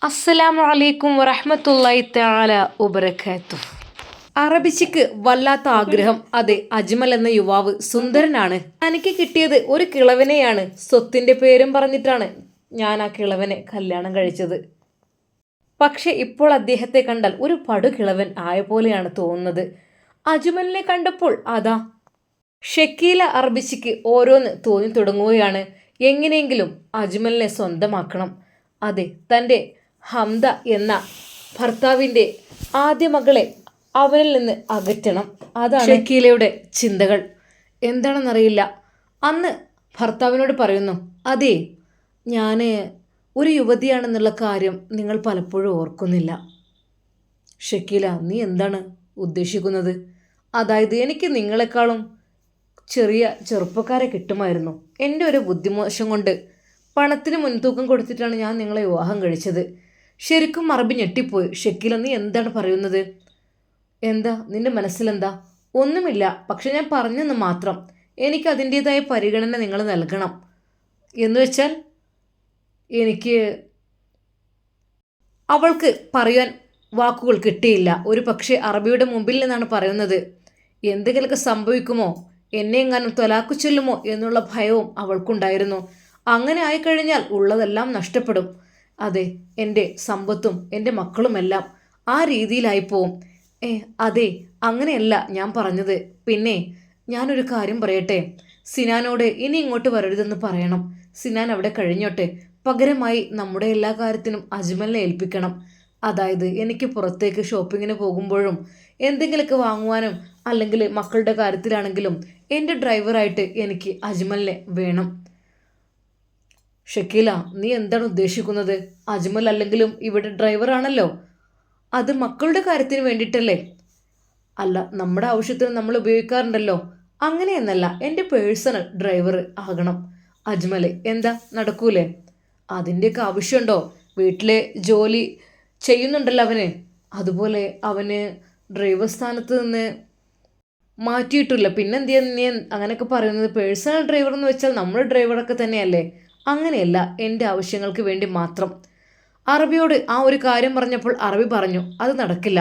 അസ്സലാമു അലൈക്കും വറഹ്മത്തുള്ളാഹി തആല വബറകാതുഹു. അറബിച്ചിക്ക് വല്ലാത്ത ആഗ്രഹം. അതെ, അജ്മൽ എന്ന യുവാവ് സുന്ദരനാണ്. തനിക്ക് കിട്ടിയത് ഒരു കിളവനെയാണ്. സ്വത്തിന്റെ പേരും പറഞ്ഞിട്ടാണ് ഞാൻ ആ കിളവനെ കല്യാണം കഴിച്ചത്. പക്ഷെ ഇപ്പോൾ അദ്ദേഹത്തെ കണ്ടാൽ ഒരു പടുകിളവൻ ആയ പോലെയാണ് തോന്നുന്നത്. അജ്മലിനെ കണ്ടപ്പോൾ അതാ ഷക്കീല അറബിച്ചിക്ക് ഓരോന്ന് തോന്നി തുടങ്ങുകയാണ്. എങ്ങനെയെങ്കിലും അജ്മലിനെ സ്വന്തമാക്കണം. അതെ, തൻ്റെ ഹംദ എന്ന ഭർത്താവിൻ്റെ ആദ്യ മകളെ അവനിൽ നിന്ന് അകറ്റണം. അതാണ് ഷക്കീലയുടെ ചിന്തകൾ. എന്താണെന്നറിയില്ല. അന്ന് ഭർത്താവിനോട് പറയുന്നു, അതെ, ഞാൻ ഒരു യുവതിയാണെന്നുള്ള കാര്യം നിങ്ങൾ പലപ്പോഴും ഓർക്കുന്നില്ല. ഷക്കീല, നീ എന്താണ് ഉദ്ദേശിക്കുന്നത്? അതായത് എനിക്ക് നിങ്ങളെക്കാളും ചെറിയ ചെറുപ്പക്കാരെ കിട്ടുമായിരുന്നു. എൻ്റെ ഒരു ബുദ്ധിമോശം കൊണ്ട് പണത്തിന് മുൻതൂക്കം കൊടുത്തിട്ടാണ് ഞാൻ നിങ്ങളെ വിവാഹം കഴിച്ചത്. ശരിക്കും അറബി ഞെട്ടിപ്പോയി. ഷക്കീല, നീ എന്താണ് പറയുന്നത്? എന്താ നിന്റെ മനസ്സിലെന്താ? ഒന്നുമില്ല, പക്ഷെ ഞാൻ പറഞ്ഞെന്ന് മാത്രം. എനിക്ക് അതിൻ്റേതായ പരിഗണന നിങ്ങൾ നൽകണം. എന്ന് വെച്ചാൽ എനിക്ക് അവൾക്ക് പറയാൻ വാക്കുകൾ കിട്ടിയില്ല. ഒരു പക്ഷേ അറബിയുടെ മുമ്പിൽ നിന്നാണ് പറയുന്നത്. എന്തെങ്കിലുമൊക്കെ സംഭവിക്കുമോ, എന്നെ എങ്ങാനും തൊലാക്കു ചൊല്ലുമോ എന്നുള്ള ഭയവും അവൾക്കുണ്ടായിരുന്നു. അങ്ങനെ ആയിക്കഴിഞ്ഞാൽ ഉള്ളതെല്ലാം നഷ്ടപ്പെടും. അതെ, എൻ്റെ സമ്പത്തും എൻ്റെ മക്കളുമെല്ലാം ആ രീതിയിലായി പോവും. അതെ, അങ്ങനെയല്ല ഞാൻ പറഞ്ഞത്. പിന്നെ ഞാനൊരു കാര്യം പറയട്ടെ, സിനാനോട് ഇനി ഇങ്ങോട്ട് വരരുതെന്ന് പറയണം. സിനാൻ അവിടെ കഴിഞ്ഞോട്ടെ. പകരമായി നമ്മുടെ എല്ലാ കാര്യത്തിനും അജ്മലിനെ ഏൽപ്പിക്കണം. അതായത് എനിക്ക് പുറത്തേക്ക് ഷോപ്പിങ്ങിന് പോകുമ്പോഴും എന്തെങ്കിലുമൊക്കെ വാങ്ങുവാനും അല്ലെങ്കിൽ മക്കളുടെ കാര്യത്തിലാണെങ്കിലും എൻ്റെ ഡ്രൈവറായിട്ട് എനിക്ക് അജ്മലിനെ വേണം. ഷക്കീല, നീ എന്താണ് ഉദ്ദേശിക്കുന്നത്? അജ്മൽ അല്ലെങ്കിലും ഇവിടെ ഡ്രൈവറാണല്ലോ. അത് മക്കളുടെ കാര്യത്തിന് വേണ്ടിയിട്ടല്ലേ? അല്ല, നമ്മുടെ ആവശ്യത്തിന് നമ്മൾ ഉപയോഗിക്കാറുണ്ടല്ലോ. അങ്ങനെയെന്നല്ല, എൻ്റെ പേഴ്സണൽ ഡ്രൈവർ ആകണം അജ്മൽ. എന്താ, നടക്കൂലേ? അതിൻ്റെയൊക്കെ ആവശ്യമുണ്ടോ? വീട്ടിലെ ജോലി ചെയ്യുന്നുണ്ടല്ലോ അവന്. അതുപോലെ അവന് ഡ്രൈവർ സ്ഥാനത്ത് നിന്ന് മാറ്റിയിട്ടില്ല. പിന്നെന്തിയാ നീ അങ്ങനെയൊക്കെ പറയുന്നത്? പേഴ്സണൽ ഡ്രൈവർ എന്ന് വെച്ചാൽ നമ്മുടെ ഡ്രൈവറൊക്കെ തന്നെയല്ലേ? അങ്ങനെയല്ല, എൻ്റെ ആവശ്യങ്ങൾക്ക് വേണ്ടി മാത്രം. അറബിയോട് ആ ഒരു കാര്യം പറഞ്ഞപ്പോൾ അറബി പറഞ്ഞു, അത് നടക്കില്ല.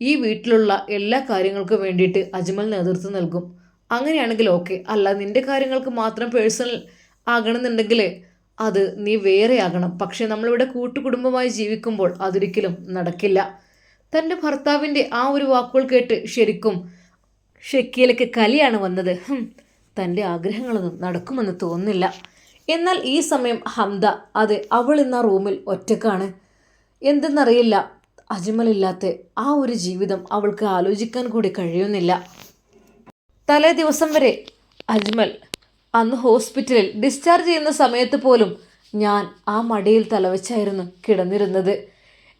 ഈ വീട്ടിലുള്ള എല്ലാ കാര്യങ്ങൾക്കും വേണ്ടിയിട്ട് അജ്മൽ നേതൃത്വം നൽകും. അങ്ങനെയാണെങ്കിൽ ഓക്കെ. അല്ല, നിൻ്റെ കാര്യങ്ങൾക്ക് മാത്രം പേഴ്സണൽ ആകണമെന്നുണ്ടെങ്കിൽ അത് നീ വേറെ ആകണം. പക്ഷേ നമ്മളിവിടെ കൂട്ടുകുടുംബമായി ജീവിക്കുമ്പോൾ അതൊരിക്കലും നടക്കില്ല. തൻ്റെ ഭർത്താവിൻ്റെ ആ ഒരു വാക്കുകൾ കേട്ട് ശരിക്കും ഷക്കീലയ്ക്ക് കലിയാണ് വന്നത്. തൻ്റെ ആഗ്രഹങ്ങളൊന്നും നടക്കുമെന്ന് തോന്നുന്നില്ല. എന്നാൽ ഈ സമയം ഹംദ, അതെ, അവൾ ഇന്ന് ആ റൂമിൽ ഒറ്റക്കാണ്. എന്തെന്നറിയില്ല, അജ്മലില്ലാത്ത ആ ഒരു ജീവിതം അവൾക്ക് ആലോചിക്കാൻ കൂടി കഴിയുന്നില്ല. തലേ ദിവസം വരെ അജ്മൽ അന്ന് ഹോസ്പിറ്റലിൽ ഡിസ്ചാർജ് ചെയ്യുന്ന സമയത്ത് പോലും ഞാൻ ആ മടിയിൽ തലവെച്ചായിരുന്നു കിടന്നിരുന്നത്.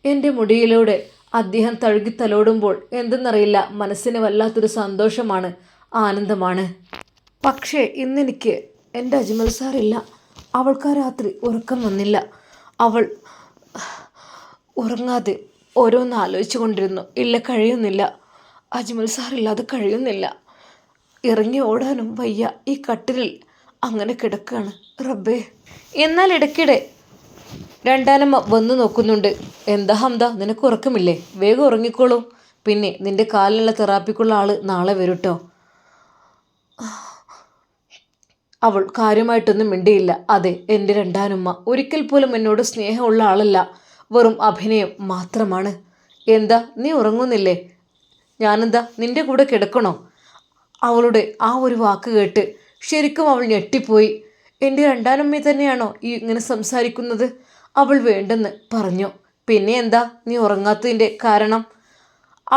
എൻ്റെ മുടിയിലൂടെ അദ്ദേഹം തഴുകി തലോടുമ്പോൾ എന്തെന്നറിയില്ല, മനസ്സിന് വല്ലാത്തൊരു സന്തോഷമാണ്, ആനന്ദമാണ്. പക്ഷേ ഇന്നെനിക്ക് എൻ്റെ അജ്മൽ സാറില്ല. അവൾക്ക് ആ രാത്രി ഉറക്കം വന്നില്ല. അവൾ ഉറങ്ങാതെ ഓരോന്ന് ആലോചിച്ചു കൊണ്ടിരുന്നു. ഇല്ല, കഴിയുന്നില്ല. അജ്മൽ സാറില്ലാതെ കഴിയുന്നില്ല. ഇറങ്ങി ഓടാനും വയ്യ. ഈ കട്ടിലിൽ അങ്ങനെ കിടക്കുകയാണ് റബ്ബേ. എന്നാൽ ഇടയ്ക്കിടെ രണ്ടാനമ്മ വന്നു നോക്കുന്നുണ്ട്. എന്താ ഹംദ, നിനക്ക് ഉറക്കമില്ലേ? വേഗം ഉറങ്ങിക്കോളൂ. പിന്നെ നിന്റെ കാലിനുള്ള തെറാപ്പിക്കുള്ള ആൾ നാളെ വരൂട്ടോ. അവൾ കാര്യമായിട്ടൊന്നും മിണ്ടിയില്ല. അതെ, എൻ്റെ രണ്ടാനുമ്മ ഒരിക്കൽ പോലും എന്നോട് സ്നേഹമുള്ള ആളല്ല, വെറും അഭിനയം മാത്രമാണ്. എന്താ, നീ ഉറങ്ങുന്നില്ലേ? ഞാനെന്താ നിൻ്റെ കൂടെ കിടക്കണോ? അവളുടെ ആ ഒരു വാക്ക് കേട്ട് ശരിക്കും അവൾ ഞെട്ടിപ്പോയി. എൻ്റെ രണ്ടാനമ്മ തന്നെയാണോ ഈ ഇങ്ങനെ സംസാരിക്കുന്നത്? അവൾ വേണ്ടെന്ന് പറഞ്ഞു. പിന്നെ എന്താ നീ ഉറങ്ങാത്തതിൻ്റെ കാരണം?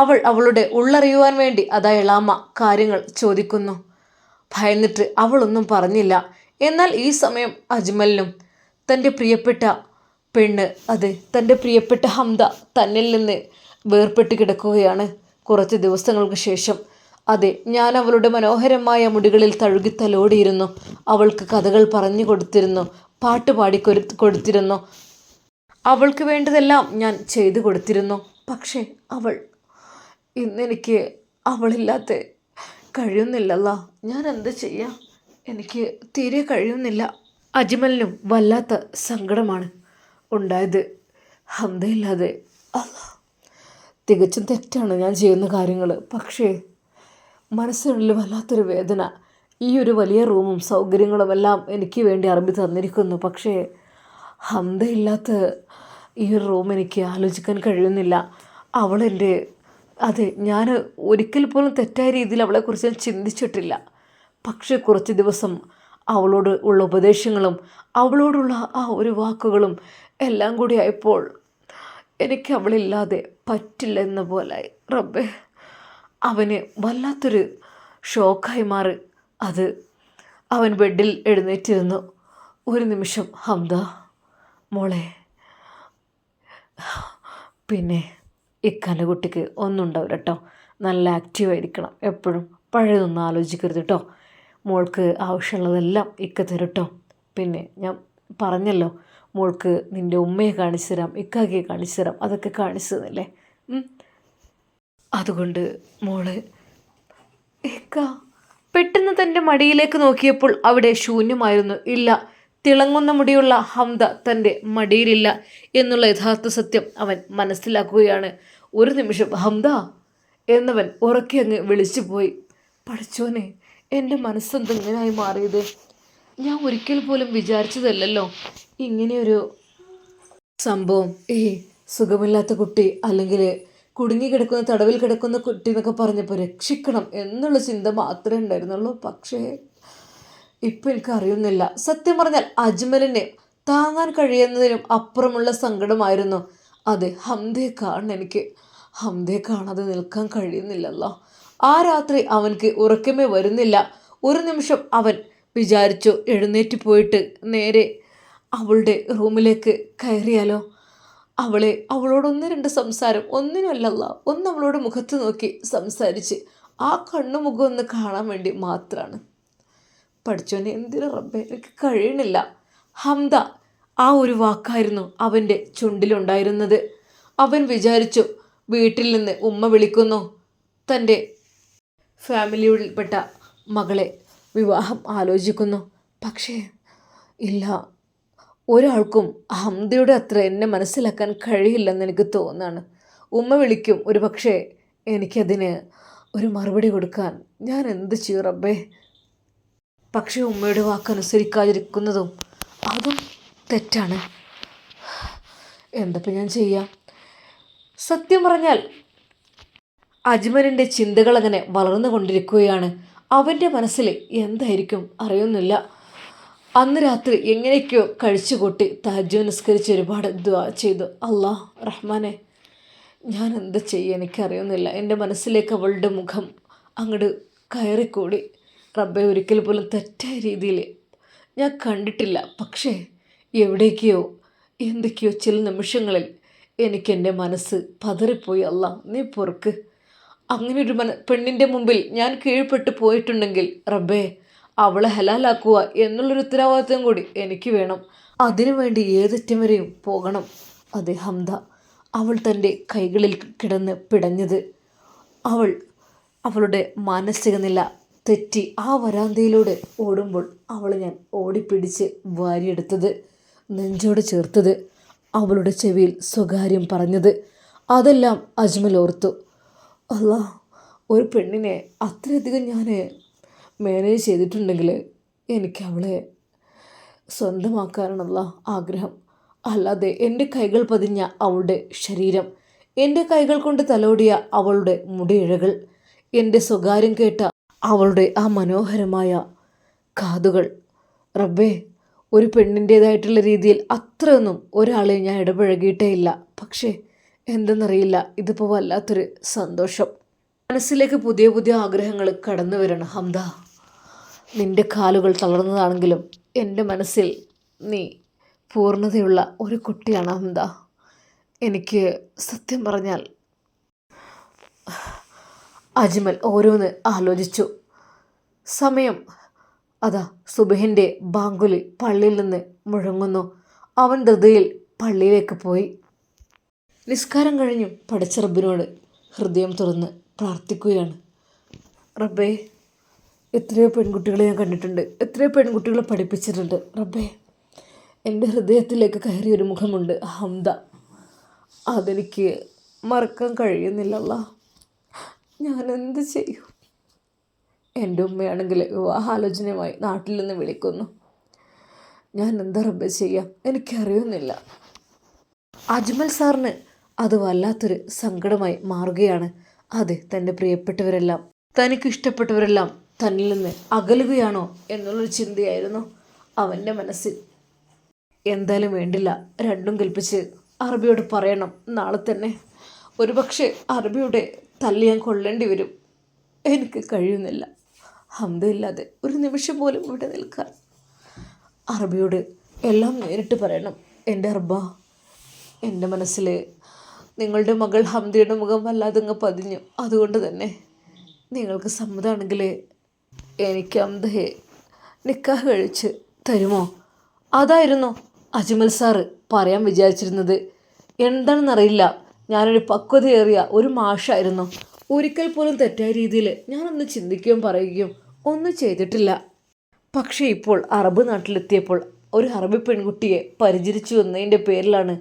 അവൾ അവളുടെ ഉള്ളറിയുവാൻ വേണ്ടി അതാ എളാമ്മ കാര്യങ്ങൾ ചോദിക്കുന്നു. ഭയന്നിട്ട് അവളൊന്നും പറഞ്ഞില്ല. എന്നാൽ ഈ സമയം അജ്മലിനും തൻ്റെ പ്രിയപ്പെട്ട പെണ്ണ്, അതെ, തൻ്റെ പ്രിയപ്പെട്ട ഹംദ തന്നിൽ നിന്ന് വേർപെട്ട് കിടക്കുകയാണ് കുറച്ച് ദിവസങ്ങൾക്ക് ശേഷം. അതെ, ഞാൻ അവളുടെ മനോഹരമായ മുടികളിൽ തഴുകി തലോടിയിരുന്നു. അവൾക്ക് കഥകൾ പറഞ്ഞു കൊടുത്തിരുന്നു, പാട്ട് പാടി കൊടുത്തിരുന്നു. അവൾക്ക് വേണ്ടതെല്ലാം ഞാൻ ചെയ്തു കൊടുത്തിരുന്നു. പക്ഷേ അവൾ ഇന്നെനിക്ക് അവളില്ലാത്ത കഴിയുന്നില്ലല്ലോ. ഞാൻ എന്ത് ചെയ്യാം? എനിക്ക് തീരെ കഴിയുന്നില്ല. അജ്മലിനും വല്ലാത്ത സങ്കടമാണ് ഉണ്ടായത്. ഹംദയില്ലാതെ തികച്ചും തെറ്റാണ് ഞാൻ ചെയ്യുന്ന കാര്യങ്ങൾ. പക്ഷേ മനസ്സിനുള്ളിൽ വല്ലാത്തൊരു വേദന. ഈ ഒരു വലിയ റൂമും സൗകര്യങ്ങളും എല്ലാം എനിക്ക് വേണ്ടി അറബി തന്നിരിക്കുന്നു. പക്ഷേ ഹംദയില്ലാത്ത ഈ ഒരു റൂം എനിക്ക് ആലോചിക്കാൻ കഴിയുന്നില്ല. അവളെൻ്റെ അതെ, ഞാൻ ഒരിക്കൽ പോലും തെറ്റായ രീതിയിൽ അവളെക്കുറിച്ച് ഞാൻ ചിന്തിച്ചിട്ടില്ല. പക്ഷേ കുറച്ച് ദിവസം അവളോട് ഉള്ള ഉപദേശങ്ങളും അവളോടുള്ള ആ ഒരു വാക്കുകളും എല്ലാം കൂടി ആയപ്പോൾ എനിക്ക് അവളില്ലാതെ പറ്റില്ല എന്ന പോലായി. റബ്ബേ, അവന് വല്ലാത്തൊരു ഷോക്കായി മാറി. അത് അവൻ ബെഡിൽ എഴുന്നേറ്റിരുന്നു. ഒരു നിമിഷം, ഹംദ മോളെ, പിന്നെ ഇക്കാൻ്റെ കുട്ടിക്ക് ഒന്നും ഉണ്ടാവില്ല കേട്ടോ, നല്ല ആക്റ്റീവായിരിക്കണം എപ്പോഴും, പഴയതൊന്നും ആലോചിക്കരുത് കേട്ടോ, മോൾക്ക് ആവശ്യമുള്ളതെല്ലാം ഇക്ക തരും കേട്ടോ. പിന്നെ ഞാൻ പറഞ്ഞല്ലോ, മോൾക്ക് നിൻ്റെ ഉമ്മയെ കാണിച്ചു തരാം, ഇക്കാക്കിയെ കാണിച്ചു തരാം, അതൊക്കെ കാണിച്ചു തന്നില്ലേ. അതുകൊണ്ട് മോള് ഇക്ക പെട്ടെന്ന് തൻ്റെ മടിയിലേക്ക് നോക്കിയപ്പോൾ അവിടെ ശൂന്യമായിരുന്നു. ഇല്ല, തിളങ്ങുന്ന മുടിയുള്ള ഹംദ തൻ്റെ മടിയിലില്ല എന്നുള്ള യഥാർത്ഥ സത്യം അവൻ മനസ്സിലാക്കുകയാണ്. ഒരു നിമിഷം ഹംദ എന്നവൻ ഉറക്കെ അങ്ങ് വിളിച്ചു പോയി. പഠിച്ചോനെ, എൻ്റെ മനസ്സെന്തെങ്ങനായി മാറിയത്? ഞാൻ ഒരിക്കൽ പോലും വിചാരിച്ചതല്ലല്ലോ ഇങ്ങനെയൊരു സംഭവം. സുഖമില്ലാത്ത കുട്ടി, അല്ലെങ്കിൽ കുടുങ്ങിക്കിടക്കുന്ന തടവിൽ കിടക്കുന്ന കുട്ടി എന്നൊക്കെ പറഞ്ഞപ്പോൾ രക്ഷിക്കണം എന്നുള്ള ചിന്ത മാത്രമേ ഉണ്ടായിരുന്നുള്ളൂ. പക്ഷേ ഇപ്പം എനിക്കറിയുന്നില്ല. സത്യം പറഞ്ഞാൽ അജ്മലിനെ താങ്ങാൻ കഴിയുന്നതിനും അപ്പുറമുള്ള സങ്കടമായിരുന്നു. അതെ, ഹംദയെ കാണാൻ എനിക്ക് ഹംദയെ കാണാതെ നിൽക്കാൻ കഴിയുന്നില്ലല്ലോ. ആ രാത്രി അവൻക്ക് ഉറക്കമേ വരുന്നില്ല. ഒരു നിമിഷം അവൻ വിചാരിച്ചു എഴുന്നേറ്റ് പോയിട്ട് നേരെ അവളുടെ റൂമിലേക്ക് കയറിയാലോ. അവളോട് രണ്ട് സംസാരം, ഒന്നിനുമല്ലല്ല, ഒന്ന് അവളോട് മുഖത്ത് നോക്കി സംസാരിച്ച് ആ കണ്ണുമുഖം ഒന്ന് കാണാൻ വേണ്ടി മാത്രമാണ്. പഠിച്ചോനെ, എന്തിനു റബ്ബേ, എനിക്ക് കഴിയണില്ല. ഹംദ, ആ ഒരു വാക്കായിരുന്നു അവൻ്റെ ചുണ്ടിലുണ്ടായിരുന്നത്. അവൻ വിചാരിച്ചു വീട്ടിൽ നിന്ന് ഉമ്മ വിളിക്കുന്നു, തൻ്റെ ഫാമിലിയിൽപ്പെട്ട മകളെ വിവാഹം ആലോചിക്കുന്നു. പക്ഷേ ഇല്ല, ഒരാൾക്കും ഹംദയുടെ അത്ര എന്നെ മനസ്സിലാക്കാൻ കഴിയില്ലെന്ന് എനിക്ക് തോന്നുകയാണ്. ഉമ്മ വിളിക്കും, ഒരു പക്ഷേ എനിക്കതിന് ഒരു മറുപടി കൊടുക്കാൻ ഞാൻ എന്ത് ചെയ്യും റബ്ബേ? പക്ഷേ ഉമ്മയുടെ വാക്കനുസരിക്കാതിരിക്കുന്നതും അതും തെറ്റാണ്. എന്തപ്പോൾ ഞാൻ ചെയ്യാം? സത്യം പറഞ്ഞാൽ അജ്മലിൻ്റെ ചിന്തകളങ്ങനെ വളർന്നുകൊണ്ടിരിക്കുകയാണ്. അവൻ്റെ മനസ്സിൽ എന്തായിരിക്കും അറിയുന്നില്ല. അന്ന് രാത്രി എങ്ങനെയൊക്കെയോ കഴിച്ചുകൂട്ടി തഹജ്ജുദ് നിസ്കരിച്ച് ഒരുപാട് ദുആ ചെയ്തു. അല്ലാഹ് റഹ്മാനെ, ഞാൻ എന്ത് ചെയ്യുക എനിക്കറിയുന്നില്ല. എൻ്റെ മനസ്സിലേക്ക് അവളുടെ മുഖം അങ്ങോട്ട് കയറിക്കൂടി. റബ്ബെ, ഒരിക്കൽ പോലും തെറ്റായ രീതിയിൽ ഞാൻ കണ്ടിട്ടില്ല. പക്ഷേ എവിടേക്കോ എന്തൊക്കെയോ ചില നിമിഷങ്ങളിൽ എനിക്കെൻ്റെ മനസ്സ് പതറിപ്പോയി. അല്ലാ, നീ പൊറുക്ക്. അങ്ങനെയൊരു പെണ്ണിൻ്റെ മുമ്പിൽ ഞാൻ കീഴ്പ്പെട്ട് പോയിട്ടുണ്ടെങ്കിൽ റബ്ബേ, അവളെ ഹലാലാക്കുക എന്നുള്ളൊരു ഉത്തരവാദിത്വം കൂടി എനിക്ക് വേണം. അതിനുവേണ്ടി ഏതറ്റം വരെയും പോകണം. അതെ ഹംദ, അവൾ തൻ്റെ കൈകളിൽ കിടന്ന് പിടഞ്ഞത്, അവളുടെ മാനസിക നില തെറ്റി ആ വരാന്തയിലൂടെ ഓടുമ്പോൾ അവളെ ഞാൻ ഓടിപ്പിടിച്ച് വാരിയെടുത്തത്, നെഞ്ചോട് ചേർത്തത്, അവളുടെ ചെവിയിൽ സ്വകാര്യം പറഞ്ഞത്, അതെല്ലാം അജ്മൽ ഓർത്തു. അല്ലാ, ഒരു പെണ്ണിനെ അത്രയധികം ഞാൻ മാനേജ് ചെയ്തിട്ടുണ്ടെങ്കിൽ എനിക്ക് അവളെ സ്വന്തമാക്കാനാണല്ലോ ആഗ്രഹം. അല്ലാതെ എൻ്റെ കൈകൾ പതിഞ്ഞ അവളുടെ ശരീരം, എൻ്റെ കൈകൾ കൊണ്ട് തലോടിയ അവളുടെ മുടിയിഴകൾ, എൻ്റെ സ്വകാര്യം കേട്ട അവളുടെ ആ മനോഹരമായ കാതുകൾ. റബ്ബേ, ഒരു പെണ്ണിൻ്റേതായിട്ടുള്ള രീതിയിൽ അത്രയൊന്നും ഒരാളെ ഞാൻ ഇടപഴകിയിട്ടേ ഇല്ല. പക്ഷേ എന്തെന്നറിയില്ല, ഇതിപ്പോൾ വല്ലാത്തൊരു സന്തോഷം. മനസ്സിലേക്ക് പുതിയ പുതിയ ആഗ്രഹങ്ങൾ കടന്നു വരണം. ഹംദ, നിൻ്റെ കാലുകൾ തളർന്നതാണെങ്കിലും എൻ്റെ മനസ്സിൽ നീ പൂർണ്ണതയുള്ള ഒരു കുട്ടിയാണ് ഹംദ. എനിക്ക് സത്യം പറഞ്ഞാൽ അജ്മൽ ഓരോന്ന് ആലോചിച്ചു. സമയം അതാ സുബഹിൻ്റെ ബാങ്കുലി പള്ളിയിൽ നിന്ന് മുഴങ്ങുന്നു. അവൻ ധൃതിയിൽ പള്ളിയിലേക്ക് പോയി. നിസ്കാരം കഴിഞ്ഞു പടച്ച റബ്ബിനോട് ഹൃദയം തുറന്ന് പ്രാർത്ഥിക്കുകയാണ്. റബ്ബേ, എത്രയോ പെൺകുട്ടികളെ ഞാൻ കണ്ടിട്ടുണ്ട്, എത്രയോ പെൺകുട്ടികളെ പഠിപ്പിച്ചിട്ടുണ്ട്. റബ്ബേ, എൻ്റെ ഹൃദയത്തിലേക്ക് കയറിയൊരു മുഖമുണ്ട് ഹംദ. അതെനിക്ക് മറക്കാൻ കഴിയുന്നില്ലല്ല. ഞാൻ എന്ത് ചെയ്യും? എൻ്റെ ഉമ്മയാണെങ്കിൽ വിവാഹാലോചനയുമായി നാട്ടിൽ നിന്ന് വിളിക്കുന്നു. ഞാൻ എന്താ റബ്ബേ ചെയ്യാം, എനിക്കറിയുന്നില്ല. അജ്മൽ സാറിന് അത് വല്ലാത്തൊരു സങ്കടമായി മാറുകയാണ്. അതെ, തൻ്റെ പ്രിയപ്പെട്ടവരെല്ലാം, തനിക്ക് ഇഷ്ടപ്പെട്ടവരെല്ലാം തന്നിൽ നിന്ന് അകലുകയാണോ എന്നുള്ളൊരു ചിന്തയായിരുന്നു അവൻ്റെ മനസ്സിൽ. എന്തായാലും വേണ്ടില്ല, രണ്ടും കൽപ്പിച്ച് അറബിയോട് പറയണം നാളെ തന്നെ. ഒരുപക്ഷെ അറബിയുടെ തല്ല് ഞാൻ കൊള്ളേണ്ടി വരും. എനിക്ക് കഴിയുന്നില്ല ഹംദയില്ലാതെ ഒരു നിമിഷം പോലും ഇവിടെ നിൽക്കാൻ. അറബിയോട് എല്ലാം നേരിട്ട് പറയണം. എൻ്റെ അർബ, എൻ്റെ മനസ്സിൽ നിങ്ങളുടെ മകൾ ഹംദയുടെ മുഖം വല്ലാതെ അങ്ങ് പതിഞ്ഞു. അതുകൊണ്ട് തന്നെ നിങ്ങൾക്ക് സമ്മതമാണെങ്കിൽ എനിക്ക് ഹംദയെ നിക്കാഹ് കഴിച്ച് തരുമോ? അതായിരുന്നു അജ്മൽ സാറ് പറയാൻ വിചാരിച്ചിരുന്നത്. എന്താണെന്നറിയില്ല, ഞാനൊരു പക്വതയേറിയ ഒരു മാഷായിരുന്നു. ഒരിക്കൽ പോലും തെറ്റായ രീതിയിൽ ഞാനൊന്ന് ചിന്തിക്കുകയും പറയുകയും ഒന്നും ചെയ്തിട്ടില്ല. പക്ഷേ ഇപ്പോൾ അറബ് നാട്ടിലെത്തിയപ്പോൾ ഒരു അറബി പെൺകുട്ടിയെ പരിചരിച്ചു വന്നതിൻ്റെ പേരിലാണ്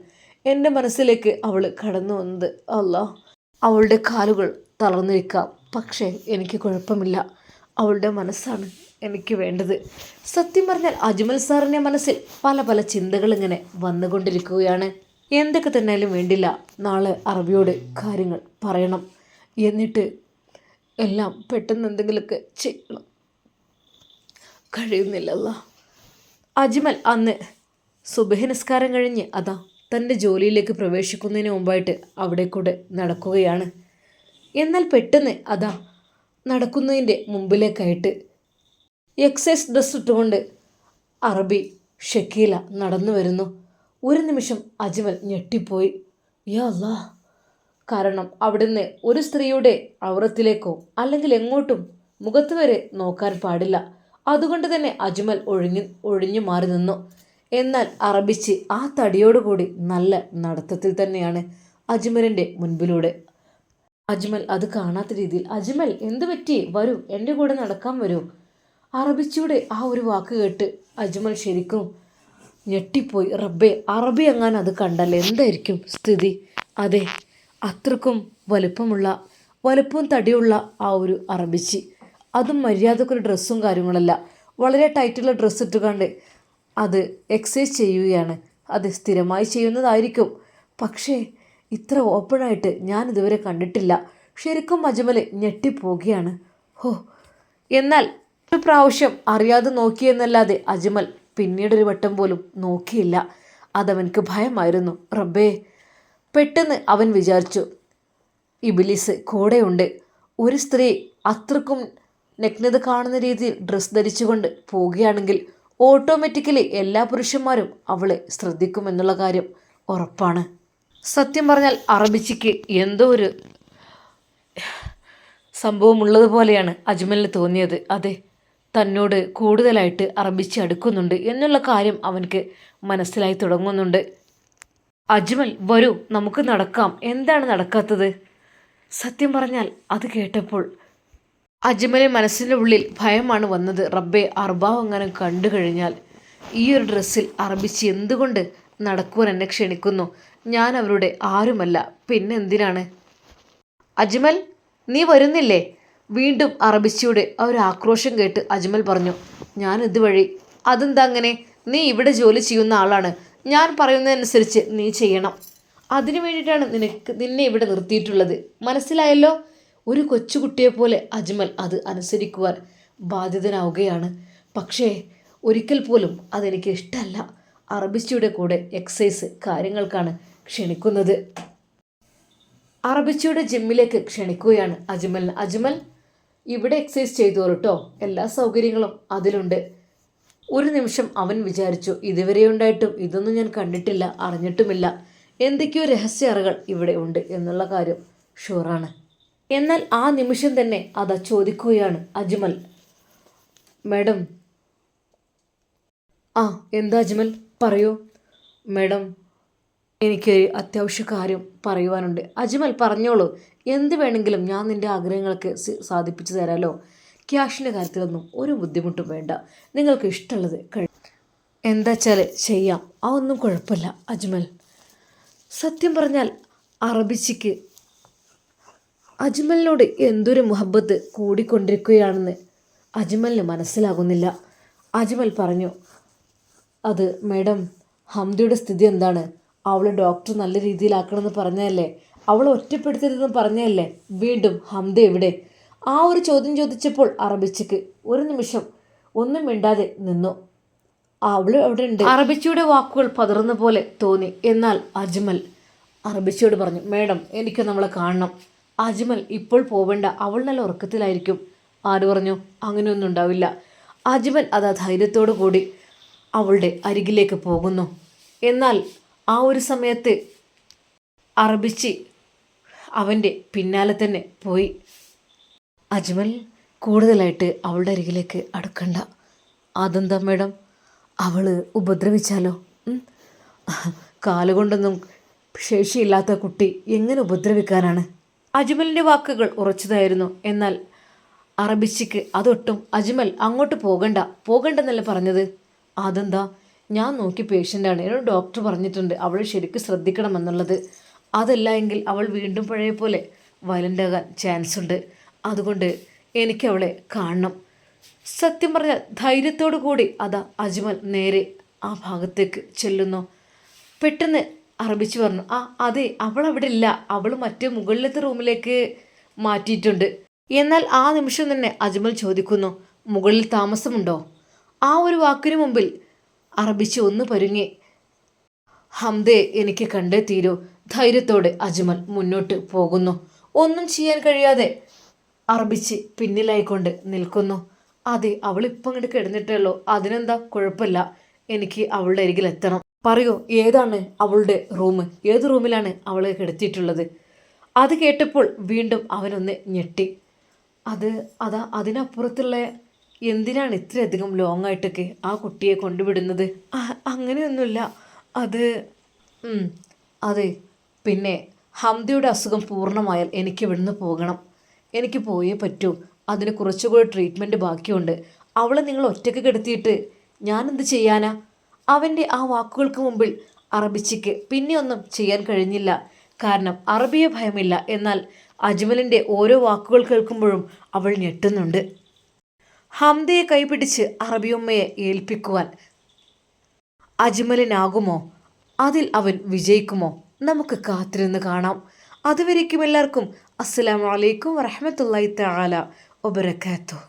എൻ്റെ മനസ്സിലേക്ക് അവൾ കടന്നു വന്നത്. അല്ലാ, അവളുടെ കാലുകൾ തളർന്നിരിക്കാം, പക്ഷേ എനിക്ക് കുഴപ്പമില്ല. അവളുടെ മനസ്സാണ് എനിക്ക് വേണ്ടത്. സത്യം പറഞ്ഞാൽ അജ്മൽ സാറിൻ്റെ മനസ്സിൽ പല പല ചിന്തകൾ ഇങ്ങനെ വന്നുകൊണ്ടിരിക്കുകയാണ്. എന്തൊക്കെ തന്നെയാലും വേണ്ടില്ല, നാളെ അറബിയോട് കാര്യങ്ങൾ പറയണം. എന്നിട്ട് എല്ലാം പെട്ടെന്ന് എന്തെങ്കിലുമൊക്കെ ചെയ്യണം. കഴിയുന്നില്ലല്ല. അജ്മൽ അന്ന് സുബഹി നിസ്കാരം കഴിഞ്ഞ് അതാ തൻ്റെ ജോലിയിലേക്ക് പ്രവേശിക്കുന്നതിന് മുമ്പായിട്ട് അവിടെ കൂടെ നടക്കുകയാണ്. എന്നാൽ പെട്ടെന്ന് അതാ നടക്കുന്നതിൻ്റെ മുമ്പിലേക്കായിട്ട് എക്സൈസ് ഡ്രസ് ഇട്ടുകൊണ്ട് അറബി ഷക്കീല നടന്നു വരുന്നു. ഒരു നിമിഷം അജ്മൽ ഞെട്ടിപ്പോയി. യാ അല്ലാ! കാരണം അവിടുന്ന് ഒരു സ്ത്രീയുടെ ഔറത്തിലേക്കോ അല്ലെങ്കിൽ എങ്ങോട്ടും മുഖത്ത് വരെ നോക്കാൻ പാടില്ല. അതുകൊണ്ട് തന്നെ അജ്മൽ ഒഴിഞ്ഞു മാറി നിന്നു. എന്നാൽ അറബിച്ച് ആ തടിയോടുകൂടി നല്ല നടത്തത്തിൽ തന്നെയാണ് അജ്മലിൻ്റെ മുൻപിലൂടെ. അജ്മൽ അത് കാണാത്ത രീതിയിൽ, അജ്മൽ എന്തു പറ്റി, വരൂ എൻ്റെ കൂടെ നടക്കാൻ വരൂ. അറബിച്ചിയുടെ ആ ഒരു വാക്ക് കേട്ട് അജ്മൽ ശരിക്കും ഞെട്ടിപ്പോയി. റബ്ബേ, അറബി എങ്ങാനും അത് കണ്ടാൽ എന്തായിരിക്കും സ്ഥിതി? അതെ, അത്രക്കും വലുപ്പവും തടിയുള്ള ആ ഒരു അറബിച്ചി, അതും മര്യാദക്കൊരു ഡ്രസ്സും കാര്യങ്ങളല്ല, വളരെ ടൈറ്റുള്ള ഡ്രസ്സ് ഇട്ടുകൊണ്ട് അത് എക്സസൈസ് ചെയ്യുകയാണ്. അത് സ്ഥിരമായി ചെയ്യുന്നതായിരിക്കും, പക്ഷേ ഇത്ര ഓപ്പണായിട്ട് ഞാൻ ഇതുവരെ കണ്ടിട്ടില്ല. ശരിക്കും അജ്മൽ ഞെട്ടിപ്പോവുകയാണ്. ഹോ! എന്നാൽ ഒരു പ്രാവശ്യം അറിയാതെ നോക്കിയെന്നല്ലാതെ അജ്മൽ പിന്നീടൊരു വട്ടം പോലും നോക്കിയില്ല. അതവൻക്ക് ഭയമായിരുന്നു. റബ്ബേ! പെട്ടെന്ന് അവൻ വിചാരിച്ചു, ഇബ്ലീസ് കൂടെയുണ്ട്. ഒരു സ്ത്രീ അത്രക്കും നഗ്നത കാണുന്ന രീതിയിൽ ഡ്രസ്സ് ധരിച്ചുകൊണ്ട് പോവുകയാണെങ്കിൽ ഓട്ടോമാറ്റിക്കലി എല്ലാ പുരുഷന്മാരും അവളെ ശ്രദ്ധിക്കുമെന്നുള്ള കാര്യം ഉറപ്പാണ്. സത്യം പറഞ്ഞാൽ അറബിച്ചിക്ക് എന്തോ ഒരു സംഭവം ഉള്ളതുപോലെയാണ് അജ്മലിന് തോന്നിയത്. അതെ, തന്നോട് കൂടുതലായിട്ട് അറബിച്ചി അടുക്കുന്നുണ്ട് എന്നുള്ള കാര്യം അവനക്ക് മനസ്സിലായി തുടങ്ങുന്നുണ്ട്. അജ്മൽ, വരൂ, നമുക്ക് നടക്കാം. എന്താണ് നടക്കാത്തത്? സത്യം പറഞ്ഞാൽ അത് കേട്ടപ്പോൾ അജ്മലിൻ്റെ മനസ്സിൻ്റെ ഉള്ളിൽ ഭയമാണ് വന്നത്. റബ്ബേ, അർബാവ് അങ്ങനെ കണ്ടു കഴിഞ്ഞാൽ ഈ ഒരു ഡ്രസ്സിൽ അറബിച്ചി എന്തുകൊണ്ട് നടക്കുവാൻ എന്നെ ക്ഷണിക്കുന്നു? ഞാൻ അവരുടെ ആരുമല്ല, പിന്നെ എന്തിനാണ്? അജ്മൽ, നീ വരുന്നില്ലേ? വീണ്ടും അറബിച്ചിയുടെ ആ ഒരു ആക്രോശം കേട്ട് അജ്മൽ പറഞ്ഞു, ഞാൻ ഇതുവഴി. അതെന്താ അങ്ങനെ? നീ ഇവിടെ ജോലി ചെയ്യുന്ന ആളാണ്, ഞാൻ പറയുന്നതനുസരിച്ച് നീ ചെയ്യണം. അതിനു വേണ്ടിയിട്ടാണ് നിന്നെ ഇവിടെ നിർത്തിയിട്ടുള്ളത്, മനസ്സിലായല്ലോ? ഒരു കൊച്ചുകുട്ടിയെപ്പോലെ അജ്മൽ അത് അനുസരിക്കുവാൻ ബാധ്യതനാവുകയാണ്. പക്ഷേ ഒരിക്കൽ പോലും അതെനിക്ക് ഇഷ്ടമല്ല. അറബിച്ചിയുടെ കൂടെ എക്സസൈസ് കാര്യങ്ങൾക്കാണ് ക്ഷണിക്കുന്നത്. അറബിച്ചിയുടെ ജിമ്മിലേക്ക് ക്ഷണിക്കുകയാണ് അജ്മലിന്. അജ്മൽ, ഇവിടെ എക്സസൈസ് ചെയ്തോളൂ കേട്ടോ, എല്ലാ സൗകര്യങ്ങളും അതിലുണ്ട്. ഒരു നിമിഷം അവൻ വിചാരിച്ചു, ഇതുവരെ ഉണ്ടായിട്ടും ഇതൊന്നും ഞാൻ കണ്ടിട്ടില്ല, അറിഞ്ഞിട്ടുമില്ല. എന്തൊക്കെയോ രഹസ്യ അറകൾ ഇവിടെ ഉണ്ട് എന്നുള്ള കാര്യം ഷുവറാണ്. എന്നാൽ ആ നിമിഷം തന്നെ അതാ ചോദിക്കുകയാണ് അജ്മൽ, മാഡം. ആ, എന്താ അജ്മൽ, പറയൂ. മാഡം, എനിക്ക് അത്യാവശ്യ കാര്യം പറയുവാനുണ്ട്. അജ്മൽ, പറഞ്ഞോളൂ, എന്ത് വേണമെങ്കിലും ഞാൻ നിൻ്റെ ആഗ്രഹങ്ങൾക്ക് സാധിപ്പിച്ചു തരാമല്ലോ. ക്യാഷിൻ്റെ കാര്യത്തിലൊന്നും ഒരു ബുദ്ധിമുട്ടും വേണ്ട, നിങ്ങൾക്ക് ഇഷ്ടമുള്ളത് എന്താ വെച്ചാൽ ചെയ്യാം, അതൊന്നും കുഴപ്പമില്ല. അജ്മൽ, സത്യം പറഞ്ഞാൽ അറബിച്ചിക്ക് അജ്മലിനോട് എന്തൊരു മുഹബത്ത് കൂടിക്കൊണ്ടിരിക്കുകയാണെന്ന് അജ്മലിന് മനസ്സിലാകുന്നില്ല. അജ്മൽ പറഞ്ഞു, അത് മേഡം, ഹംദയുടെ സ്ഥിതി എന്താണ്? അവൾ ഡോക്ടർ നല്ല രീതിയിലാക്കണമെന്ന് പറഞ്ഞതല്ലേ? അവൾ ഒറ്റപ്പെടുത്തരുതെന്ന് പറഞ്ഞതല്ലേ? വീണ്ടും ഹംദ എവിടെ? ആ ഒരു ചോദ്യം ചോദിച്ചപ്പോൾ അറബിച്ചയ്ക്ക് ഒരു നിമിഷം ഒന്നും മിണ്ടാതെ നിന്നു. അവൾ അവിടെ ഉണ്ട്. അറബിച്ചയുടെ വാക്കുകൾ പതറുന്ന പോലെ തോന്നി. എന്നാൽ അജ്മൽ അറബിച്ചയോട് പറഞ്ഞു, മേഡം, എനിക്ക് നമ്മളെ കാണണം. അജ്മൽ, ഇപ്പോൾ പോവേണ്ട, അവൾ നല്ല ഉറക്കത്തിലായിരിക്കും. ആര് പറഞ്ഞു? അങ്ങനെയൊന്നും ഉണ്ടാവില്ല. അജ്മൽ അതാ ധൈര്യത്തോടു കൂടി അവളുടെ അരികിലേക്ക് പോകുന്നു. എന്നാൽ ആ ഒരു സമയത്ത് അറബിച്ചി അവൻ്റെ പിന്നാലെ തന്നെ പോയി. അജ്മൽ, കൂടുതലായിട്ട് അവളുടെ അരികിലേക്ക് അടുക്കണ്ട. അതെന്താ മേഡം? അവൾ ഉപദ്രവിച്ചാലോ? കാലുകൊണ്ടൊന്നും ശേഷിയില്ലാത്ത കുട്ടി എങ്ങനെ ഉപദ്രവിക്കാനാണ്? അജ്മലിൻ്റെ വാക്കുകൾ ഉറച്ചതായിരുന്നു. എന്നാൽ അറബിച്ചിക്ക് അതൊട്ടും അജ്മൽ അങ്ങോട്ട് പോകണ്ടെന്നല്ല പറഞ്ഞത്. അതെന്താ? ഞാൻ നോക്കി പേഷ്യൻ്റാണ്, എന്നോട് ഡോക്ടർ പറഞ്ഞിട്ടുണ്ട് അവൾ ശരിക്കും ശ്രദ്ധിക്കണമെന്നുള്ളത്. അതല്ല എങ്കിൽ അവൾ വീണ്ടും പഴയ പോലെ വയലൻ്റ് ആകാൻ ചാൻസ് ഉണ്ട്. അതുകൊണ്ട് എനിക്കവളെ കാണണം. സത്യം പറഞ്ഞാൽ ധൈര്യത്തോടു കൂടി അതാ അജ്മൽ നേരെ ആ ഭാഗത്തേക്ക് ചെല്ലുന്നു. പെട്ടെന്ന് അറബിച്ച് പറഞ്ഞു, അതെ, അവൾ അവിടെ ഇല്ല, അവൾ മറ്റേ മുകളിലത്തെ റൂമിലേക്ക് മാറ്റിയിട്ടുണ്ട്. എന്നാൽ ആ നിമിഷം തന്നെ അജ്മൽ ചോദിക്കുന്നു, മുകളിൽ താമസമുണ്ടോ? ആ ഒരു വാക്കിനു മുമ്പിൽ അറബിച്ച് ഒന്ന് പരുങ്ങി. ഹംദേ, എനിക്ക് കണ്ടേ തീരൂ. ധൈര്യത്തോടെ അജ്മൽ മുന്നോട്ട് പോകുന്നു. ഒന്നും ചെയ്യാൻ കഴിയാതെ അറബിച്ച് പിന്നിലായിക്കൊണ്ട് നിൽക്കുന്നു. അതെ, അവൾ ഇപ്പം അങ്ങോട്ട് കിടന്നിട്ടുള്ളൂ. അതിനെന്താ, കുഴപ്പമില്ല. എനിക്ക് അവളുടെ അരികിൽ എത്തണം. പറയൂ, ഏതാണ് അവളുടെ റൂം? ഏത് റൂമിലാണ് അവളെ കിടത്തിയിട്ടുള്ളത്? അത് കേട്ടപ്പോൾ വീണ്ടും അവനൊന്ന് ഞെട്ടി. അതിനപ്പുറത്തുള്ള, എന്തിനാണ് ഇത്രയധികം ലോങ് ആയിട്ടൊക്കെ ആ കുട്ടിയെ കൊണ്ടുവിടുന്നത്? അങ്ങനെയൊന്നുമില്ല. അതെ, പിന്നെ ഹംദയുടെ അസുഖം പൂർണ്ണമായാൽ എനിക്ക് ഇവിടുന്ന് പോകണം. എനിക്ക് പോയേ പറ്റൂ. അതിന് കുറച്ചുകൂടി ട്രീറ്റ്മെൻറ്റ് ബാക്കിയുണ്ട്. അവളെ നിങ്ങൾ ഒറ്റയ്ക്ക് കിടത്തിയിട്ട് ഞാനെന്ത് ചെയ്യാനാ? അവൻ്റെ ആ വാക്കുകൾക്ക് മുമ്പിൽ അറബിച്ചിക്ക് പിന്നെ ഒന്നും ചെയ്യാൻ കഴിഞ്ഞില്ല. കാരണം അറബിയെ ഭയമില്ല. എന്നാൽ അജ്മലിൻ്റെ ഓരോ വാക്കുകൾ കേൾക്കുമ്പോഴും അവൾ ഞെട്ടുന്നുണ്ട്. ഹംദയെ കൈപിടിച്ച് അറബിയമ്മയെ ഏൽപ്പിക്കുവാൻ അജ്മലിനാകുമോ? അതിൽ അവൻ വിജയിക്കുമോ? നമുക്ക് കാത്തിരുന്ന് കാണാം. അതുവരേക്കും എല്ലാവർക്കും അസ്സലാമു അലൈക്കും വറഹ്മത്തുള്ളാഹി തആല വബറകാതുഹു.